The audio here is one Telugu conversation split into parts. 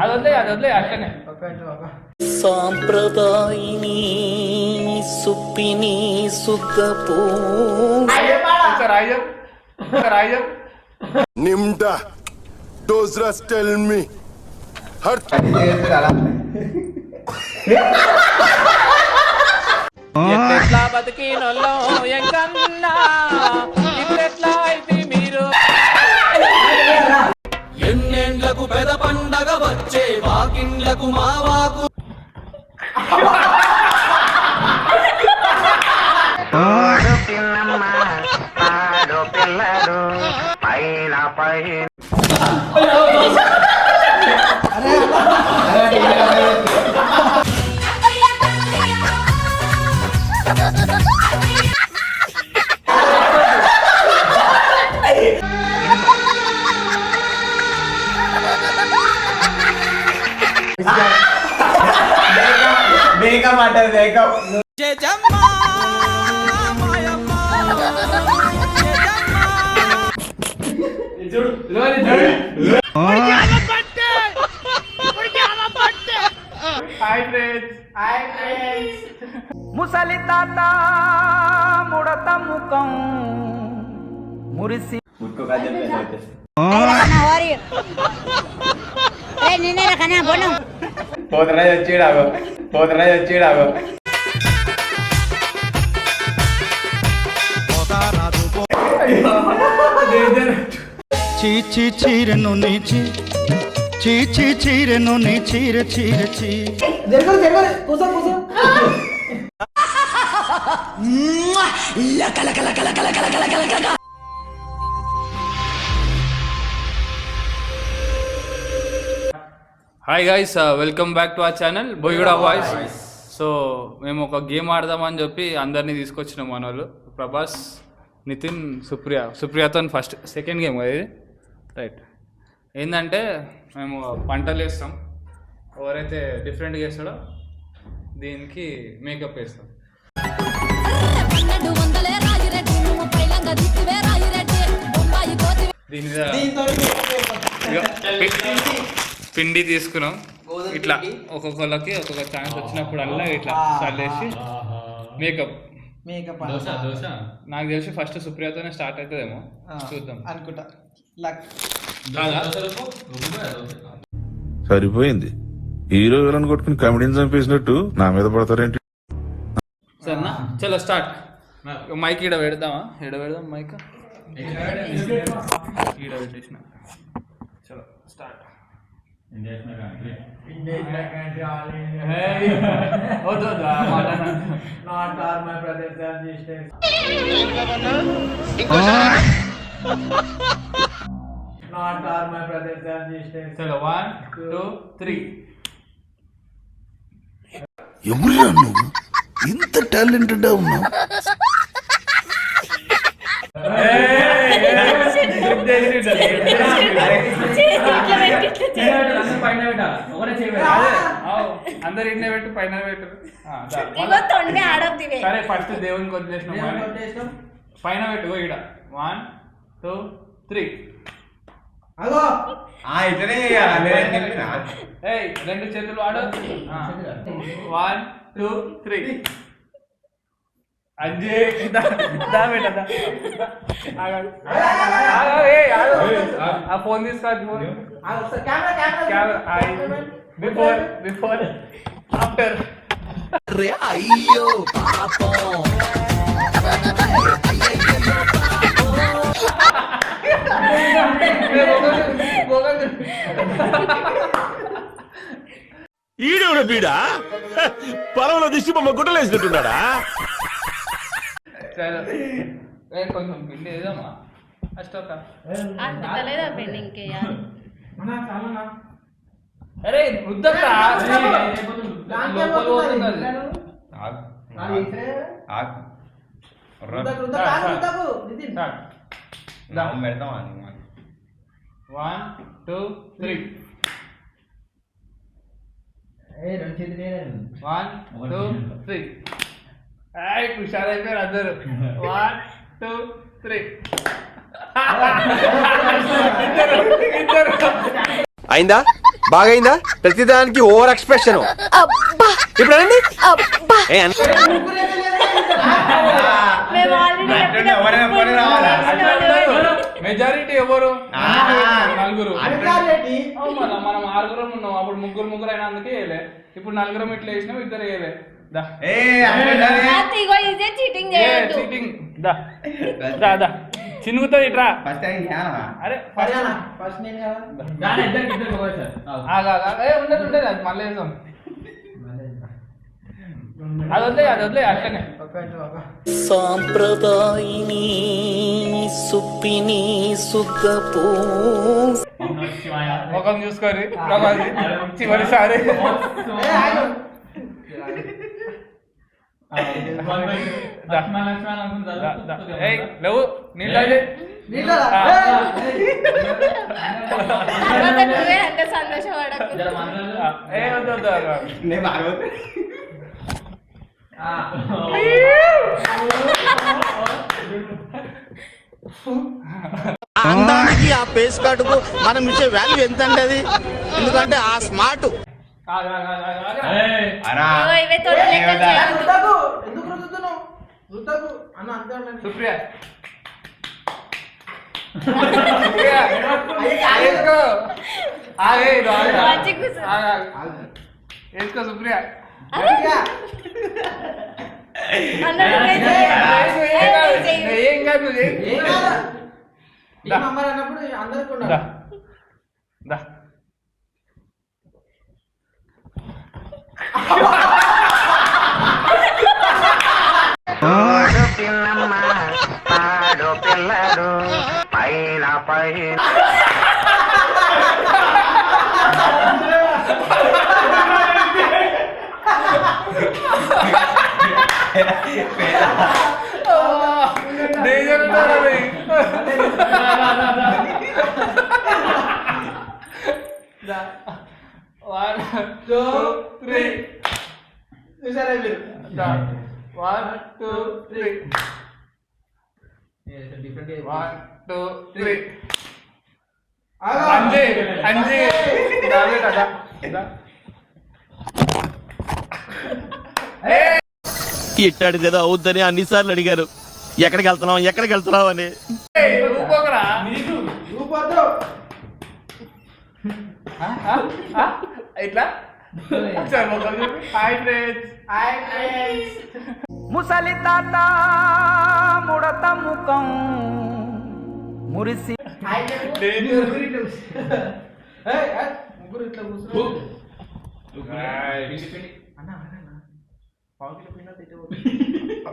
అదొద్దే అట్లనే సాంప్రదాయిని సుప్పిని సుఖపో నిమ్డా డోజ్రస్ టెల్ మీ హట్ ఎట్లా బతికినోళ్ళో ఎంకన్నా ఇప్పుడెట్లా అయితే మీరు ఎన్నెండ్లకు పెద పండగ వచ్చే వాకిండ్లకు మావాకు పిల్లడు పైన పైన ముసలి తాత ముడత ముఖం మురిసి పోతరా వచ్చేడాగో చీచి చీరను నీచి చీచి చీరను నీ చీర చీర చీ hi guys, welcome back to our channel Boiguda voice. So మేము ఒక గేమ్ ఆడదామని చెప్పి అందరినీ తీసుకొచ్చినాం. మన వాళ్ళు ప్రభాస్, నితిన్, సుప్రియతో ఫస్ట్ సెకండ్ గేమ్ కదా ఇది, రైట్. ఏంటంటే మేము పంటలు వేస్తాం, ఎవరైతే డిఫరెంట్గా వేస్తాడో దీనికి మేకప్ వేస్తాం. దీని పిండి తీసుకున్నాం, ఇట్లా ఒక్కొక్కళ్ళకి ఒక్కొక్క ఛాన్స్ వచ్చినప్పుడు అలా ఇట్లా చల్లేసి మేకప్. నాకు తెలిసి ఫస్ట్ సుప్రియతోనే స్టార్ట్ అవుతుందేమో, చూద్దాం అనుకుంటా. సరిపోయింది, హీరో విలన్ కొట్టుకుని కమెడీని చంపేసినట్టు నా మీద పడతారేంటి? సరేనా, చలో స్టార్ట్. మైక్ ఈడ పెడదామా? మైక్ ఈడ పెట్టేసిన. చలో స్టార్ట్. చలో 1 2 3. ఎవరురా నువ్వు ఇంత టాలెంటెడ్ ఉన్నావు? అందరు ఇన్నే పెట్టు, పైన పెట్టు. సరే, ఫస్ట్ దేవునికి వదిలేసినాం, పైన పెట్టు. ఈడ 1 2 3. రెండు చేతులు ఆడు. 1 2 3. అంజే ఆ ఫోన్ తీసుకో. Before after. అయ్యో పాపం. ఈడెవడ బీడా పొలంలో దిష్టి బొమ్మ గుట్టలేసినట్టున్నాడా? కొంచెం పిండి వేద్దామా ఫస్ట్? అరే వృద్ధంగా పెడతామా? 1 2 3. 1 2 3. హుషారైపోయారు అందరు 1 2 3 అయిందా బాగైందా ప్రతిదానికి ఓవర్ ఎక్స్ప్రెషన్ ఇప్పుడు అనండి మెజారిటీ ఎవరు నలుగురు మనం ఆరుగురం ఉన్నాం అప్పుడు ముగ్గురు అయినా అందుకే వేయలే ఇప్పుడు నలుగురం ఇట్లా వేసినాం ఇద్దరు వేయలే చీటింగ్ చినుగుతో ఇట్రా అరే ఉండదు అది మళ్ళీ వేసాం అది వదిలే అట్లనే సాంప్రదాయిని సుప్పిని సుద్దపూ ముఖం చూసుకోరి చివరిసారి లేవు నీళ్ళు అందానికి ఆ పేస్ కార్డుకు మనం ఇచ్చే వాల్యూ ఎంత అంటే అది ఎందుకంటే ఆ స్మార్ట్ సుప్రియ వేసుకో సుప్రియ ఏం కాదు పిల్లడు పైన పైన One, two, three. 1 2 3. 1 2 3. అంజీ ఇట్టాడిదేదో అవుద్దని అన్నిసార్లు అడిగారు ఎక్కడికి వెళ్తున్నావు అని ఇట్లా హాయ్ ఫ్రెండ్స్ ముసలి తాత ముడత ముఖం మురిసి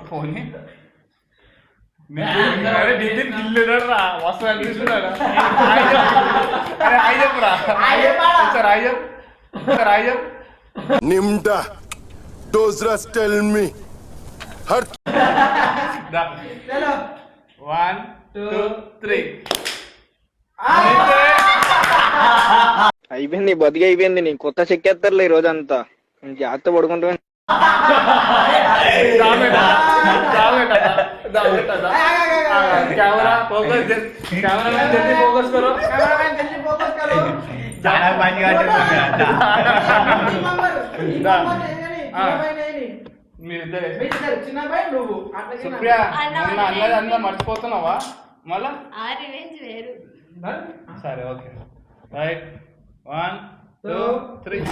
పోనీ వస్తా అనిపిస్తున్నారా హాయ్ చెప్పురా సార్ హాయ్ చెప్పు Nimda. Those rest tell me. Har 1 2 3. అయిపోయింది బతికి అయిపోయింది నీ కొత్త చెక్కేస్తారులే ఈ రోజంతా జాగ్రత్త పడుకుంటా कैमरा फोकस कैमरामैन जल्दी फोकस करो చాలా పని మీరిద్దరే సుప్రియ మొన్న అన్నది అంతా మర్చిపోతున్నావా మళ్ళా సరే ఓకే రైట్ 1 2 3.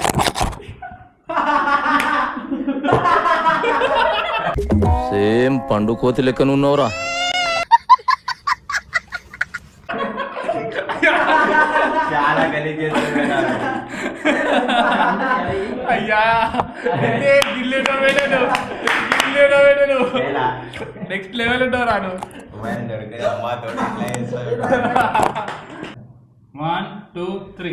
సేమ్ పండు కోతి లెక్కన ఉన్నవరా చాలా గలీజ్ చేస్తున్నారు అయ్యా గిల్లేటో నెక్స్ట్ లెవెల్ ఉంటావు రాను 1 2 3.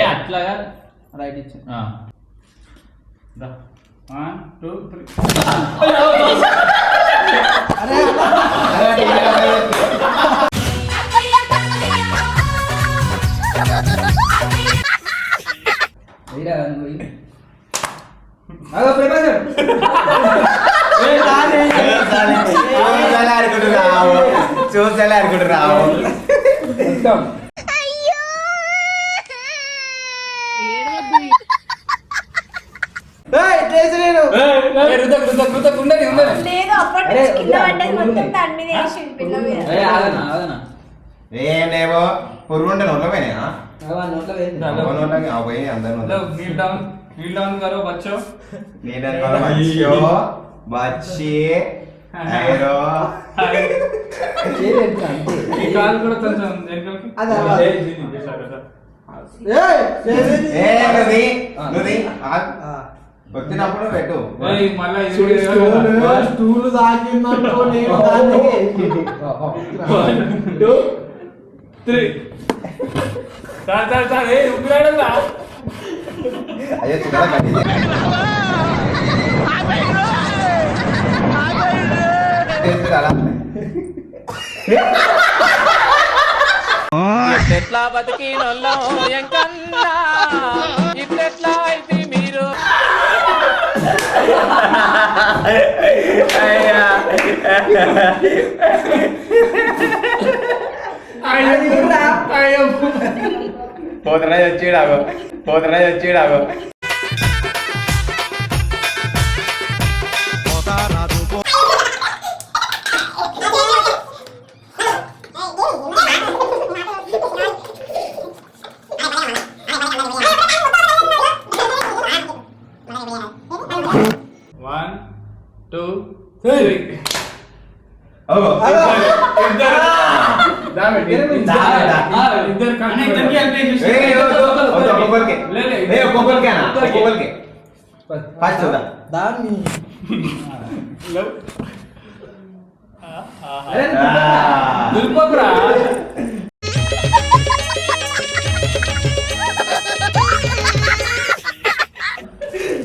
అట్లాగా రైట్ ఇచ్చి 1 2 3. నాయకుడు రావు. లేదు అప్పటి నుంచి కింద పడ్డది మొత్తం దాని మీద వేసిండు పిల్ల మీద. ఏం లేవో పురుగుంటే నోట్లో పోయినా పోయి అందరు నీల్ డౌన్ కరో బచ్చో లీడర్ బచ్చి హైరో ఈ కాలు కూడా కొంచెం వచ్చినప్పుడు పెట్టు మళ్ళీ స్టూల్ తాకిందంటూ నేను ఉగ్గురాడల్లా అయ్యో చిన్న కట్టి ఎట్లా బతికినోళ్ళో ఎంకన్నా ఇట్లెట్లా అయితే మీరు పోతున్నా వచ్చేడాగో One, two, three. దుర్పకురా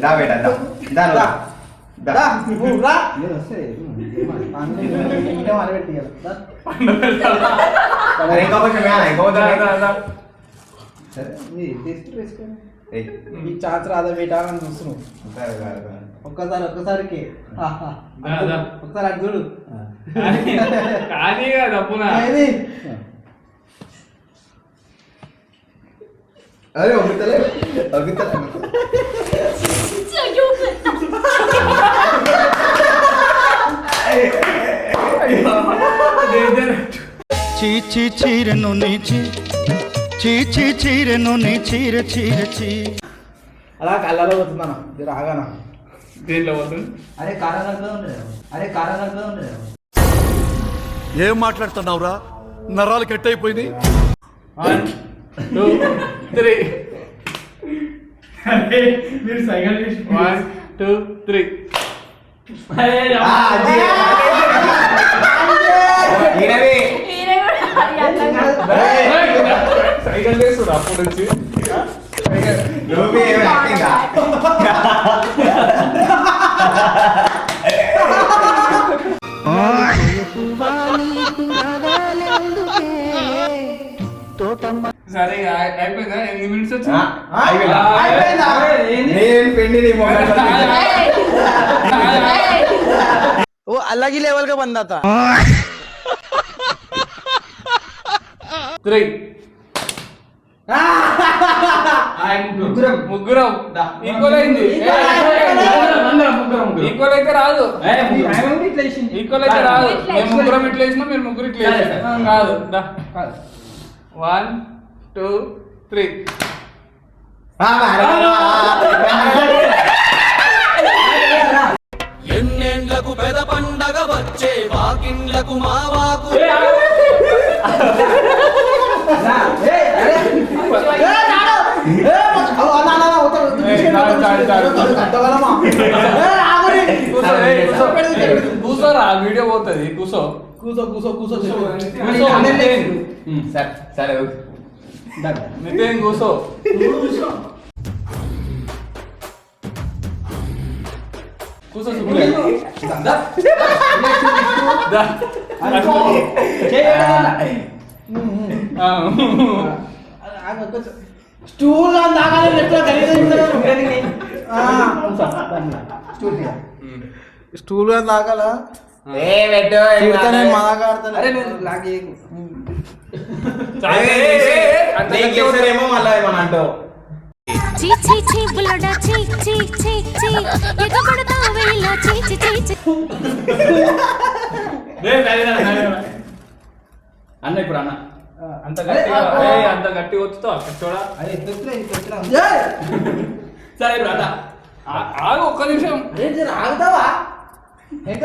దా బేటా దా దా దా చాన్స్ రాదా పెట్టాలని చూస్తున్నావు ఒక్కసారికి ఒకసారి అటు చూడు కానీ తప్పునా అరే ఒగ్గుతలే ఒగ్గుతలే చీచి చీరను నీచి చీచి చీరను నీ చీర చీర చీ అలా కళ్ళలో పోతున్నాను రాగానా దీంట్లో పోతుంది అరే కారణంగా ఉండదు ఏం మాట్లాడుతున్నావురా నరాలు కట్ అయిపోయింది 1, 2, 3. మీరు సైకిల్ 1, 2, 3. సైకిల్ చేస్తున్నా అప్పటి నుంచి సరే అయిపోయిందా 8 minutes వచ్చి वो अलग ही लेवल का बंदा था 3. ముగ్గురం ఈక్వల్ అయింది ఈక్వల్ అయితే రాదు ఈక్వల్ అయితే రాదు మేము ముగ్గురం ఇట్లా వేసినా మీరు ముగ్గురు ఇట్లా వేసారు కాదు 1, 2, 3. ఎన్నెండ్లకు పెద పండగ వచ్చే వాకిండ్లకు మావాకు కూర్చోరా వీడియో పోతుంది కూర్చో సరే నితిన్ కూర్చో కూర్చో స్టూల్ స్టూల్ దాకాల ఏ పెట్టు తిడతానే మాగాడతానే. అరే నేను లాగ్ చేయకు. చాలు, అంత నీకు గట్టిగా చేస్తారేమో మళ్ళీ ఏమన్నా అంటావు. చీ చీ చీ బుల్లడా చీ చీ చీ చీ ఎగబడతావు ఇలా చీ చీ చీ చీ. అన్న ఇప్పుడు అన్న అంత గట్టిగా అంత గట్టిగా వచ్చుతో చూడా. సరే ఇప్పుడు అన్న ఆగు ఒక్క నిమిషం. ఆగుతావా ఎంత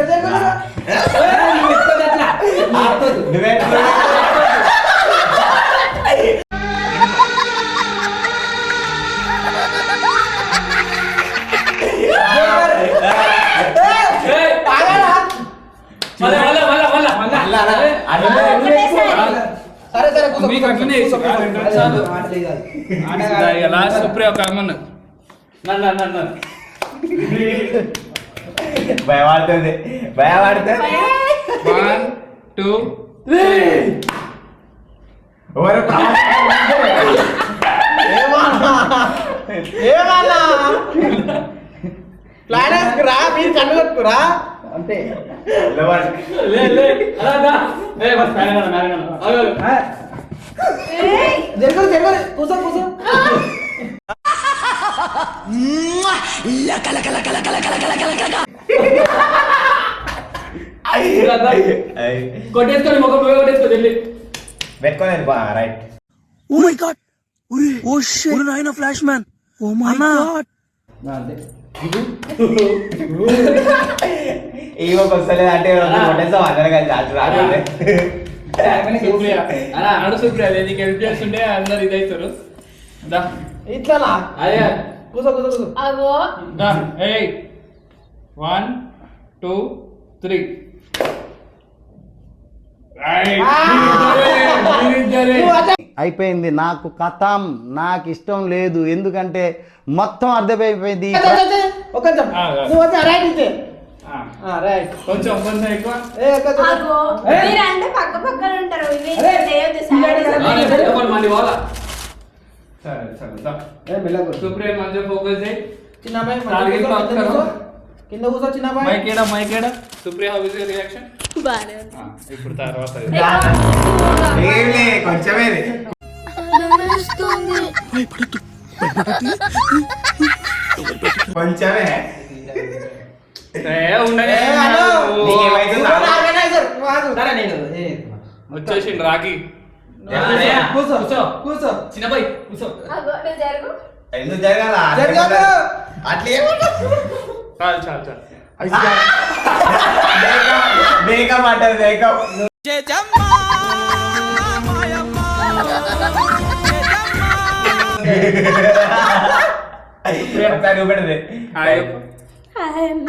సరే సరే మీకు అట్లనే లాస్ట్ సుప్రియ ఒక అమ్మను నన్ను భయపడుతుంది 1 2 3. ఎవరు ఏమన్నా ప్లానర్స్ రా మీరు కన్ను కట్టుకురా అంతే. జరగదు జరగదు కూర్చో కూర్చో. కొట్టేసుకొని ముఖం పోయి కొట్టేసుకో వెళ్ళి పెట్టుకోలేదు right. Oh my god oh shit నాయనా flash man oh my god ఇవో వస్తలేదు అంటే కొట్టేస్తాం అందరం కలిసి రాజు సుప్రియ అడు సుప్రియ నీకు హెల్ప్ చేస్తుంటే అందరు ఇదవుతారు. ఇట్లా అదే కూర్చో కూర్చో కూర్చో. అగో 1 2 3. అయిపోయింది నాకు కథం. నాకు ఇష్టం లేదు ఎందుకంటే మొత్తం అర్థమైపోయింది. కొంచెం కొంచెం ఎక్కువ అగో మీరంటే పక్క పక్కన ఉంటారు. ఇవి చేయొద్దు సార్. మంది వాళ్ళ సరే సరే సుప్రియ మంచిగా ఫోకస్ చేయి. కింద కూర్చో చిన్న మైకేడా Supriya how is your reaction? బానే ఇప్పుడు తర్వాత కొంచెమే కొంచెమే వచ్చేసిండు రాకి. కూర్చో కూర్చో చిన్న బాయ్ కూర్చో. అగో నువ్వు జరుగు. ఎందుకు జరగాల అట్లే చాలు మేకప్ అంటారు మేకప్. ఒకసారి చూపెట్టది హాయ్ అన్న.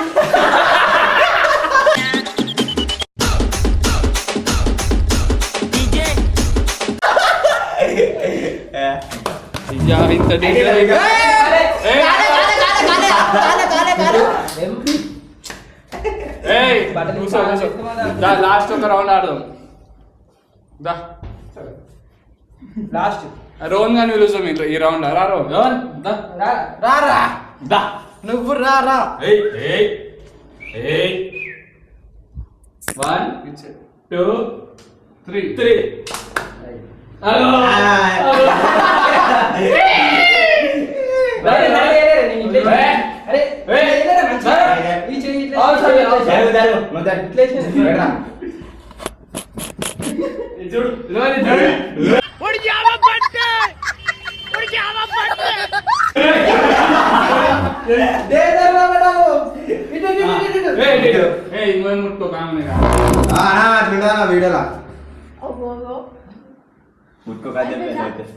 లాస్ట్ ఒక రౌండ్ ఆడదాం. లాస్ట్ రోహన్ గాని పిలుస్తాం ఈ రౌండ్. రా రోహన్ రా నువ్వు రా 1 2 3. ముట్టుకో కామనే వీడియోలా అగో ముట్టుకోక చెప్పేసి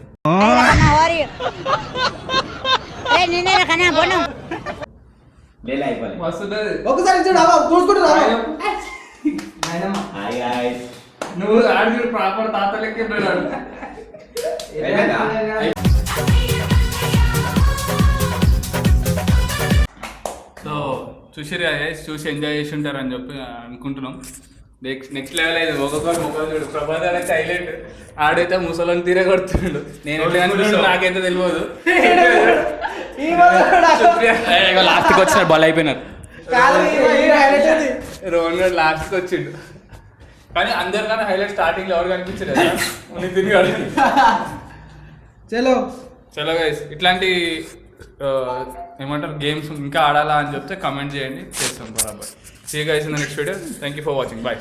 వస్తుంది. ఒకసారి చూడు చూసుకుంటూ నువ్వు ఆడి ప్రాపర్ తాత లెక్క ఉన్నాడు. సో చూసిరా గైస్, చూసి ఎంజాయ్ చేసి ఉంటారని చెప్పి అనుకుంటున్నాం. నెక్స్ట్ లెవెల్ అయితే ఒక్కొక్కరు మొక్కలు చూడు. ప్రభాస్ అయితే హైలైట్. ఆడైతే ముసలని తీరే కొడుతున్నాడు. నేను ఎట్లా అనిపిస్తుంది నాకైతే తెలియదు. లాస్ట్కి వచ్చినారు బల్ అయిపోయినారు. రోహన్ గారు లాస్ట్కి వచ్చిండు. కానీ అందరికన్నా హైలైట్ స్టార్టింగ్లో ఎవరు కనిపించలేదు నితిన్ గారు. చలో గైస్, ఇట్లాంటి ఏమంటారు గేమ్స్ ఇంకా ఆడాలా అని చెప్తే కమెంట్ చేయండి, చేస్తాం బరాబర్. See guys in the next video. Thank you for watching. Bye.